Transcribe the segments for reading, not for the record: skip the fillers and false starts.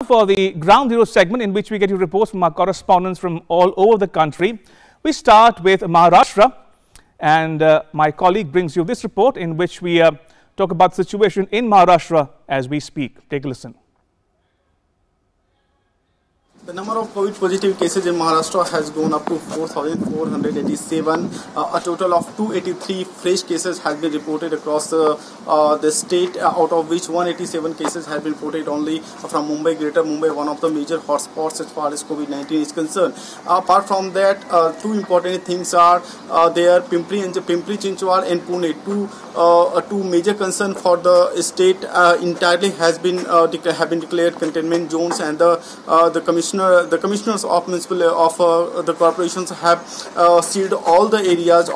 For the Ground Zero segment, in which we get you reports from our correspondents from all over the country, we start with Maharashtra, and my colleague brings you this report in which we talk about the situation in Maharashtra as we speak. Take a listen. The number of COVID positive cases in Maharashtra has gone up to 4,487. A total of 283 fresh cases has been reported across the state, out of which 187 cases have been reported only from Mumbai, Greater Mumbai, one of the major hotspots as far as COVID-19 is concerned. Apart from that, two important things are there: Pimpri-Chinchwad and Pune. Two major concerns for the state entirely have been declared containment zones, and the commissioners of municipal the corporations have sealed all the areas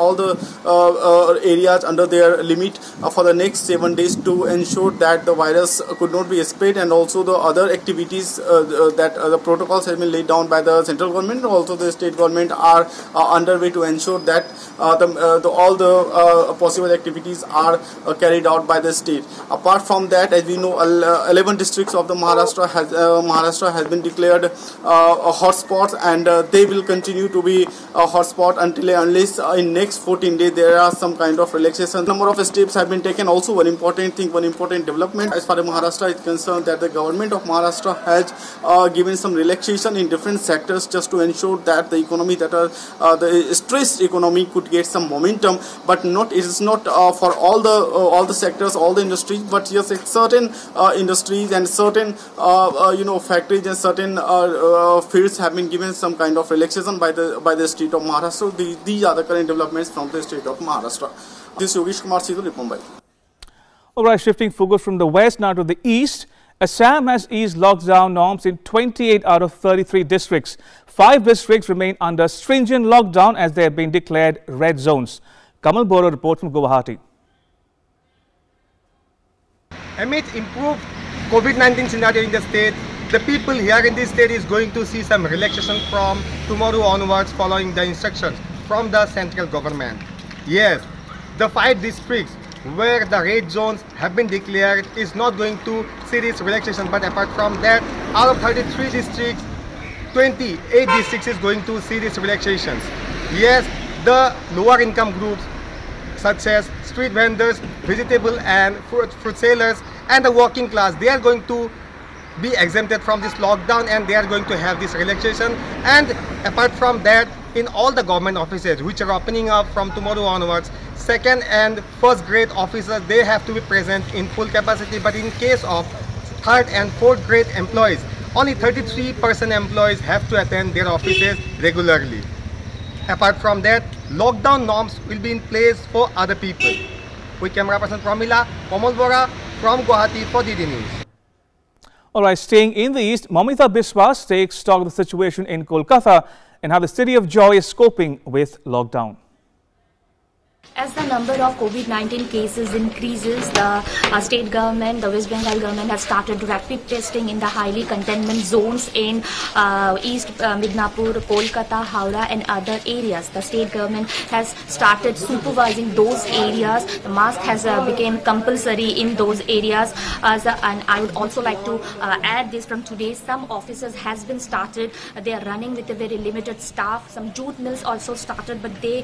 under their limit for the next 7 days to ensure that the virus could not be spread, and also the other activities that the protocols have been laid down by the central government and also the state government are underway to ensure that all the possible activities are carried out by the state. Apart from that, as we know, 11 districts of the Maharashtra has been declared hotspots, and they will continue to be a hotspot unless in next 14 days there are some kind of relaxation. Number of steps have been taken. Also, one important development as far as Maharashtra is concerned, that the government of Maharashtra has given some relaxation in different sectors just to ensure that the economy, the stressed economy, could get some momentum. But it is not for all the sectors, all the industries, but yes, certain industries and certain factories and certain fields have been given some kind of relaxation by the state of Maharashtra. These are the current developments from the state of Maharashtra. This is Yogesh Kumar Sidhu, Mumbai. All right, shifting focus from the west now to the east. Assam has eased lockdown norms in 28 out of 33 districts. 5 districts remain under stringent lockdown as they have been declared red zones. Kamal Bora reports from Guwahati. Amid improved COVID-19 scenario in the state, the people here in this state is going to see some relaxation from tomorrow onwards following the instructions from the central government. Yes, the 5 districts where the red zones have been declared is not going to see this relaxation, but apart from that, out of 33 districts, 28 districts is going to see these relaxations. Yes, the lower income groups such as street vendors, vegetable and fruit sellers, and the working class, they are going to be exempted from this lockdown and they are going to have this relaxation. And apart from that, in all the government offices which are opening up from tomorrow onwards, second and first grade officers, they have to be present in full capacity, but in case of third and fourth grade employees, only 33% employees have to attend their offices regularly. Apart from that, lockdown norms will be in place for other people. With camera person Pramila, Kamal Bora from Guwahati for DD News. All right, staying in the east, Momita Biswas takes stock of the situation in Kolkata and how the city of joy is coping with lockdown. As the number of COVID-19 cases increases, the state government, the West Bengal government has started rapid testing in the highly containment zones in East Midnapur, Kolkata, Howrah and other areas. The state government has started supervising those areas. The mask has become compulsory in those areas. And I would also like to add this from today. Some offices has been started. They are running with a very limited staff. Some jute mills also started, but they,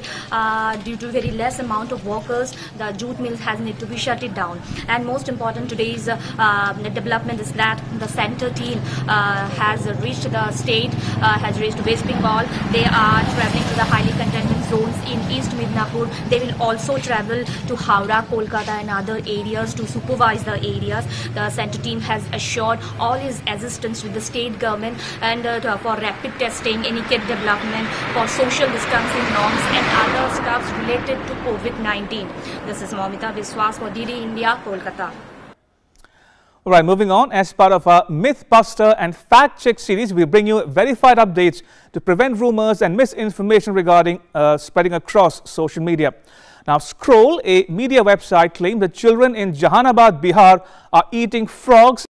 due to very less amount of workers, the jute mills has need to be shut it down. And most important today's development is that the center team has reached the state, has reached West Bengal. They are traveling to the highly containment zones in East Midnapur. They will also travel to Howrah, Kolkata and other areas to supervise the areas. The center team has assured all his assistance with the state government and for rapid testing, any kit development, for social distancing norms and other stuffs related to COVID-19. This is Momita Biswas for DD India, Kolkata. All right, moving on. As part of our Mythbuster and Fact Check series, we bring you verified updates to prevent rumors and misinformation regarding spreading across social media. Now, Scroll, a media website, claimed that children in Jahanabad, Bihar are eating frogs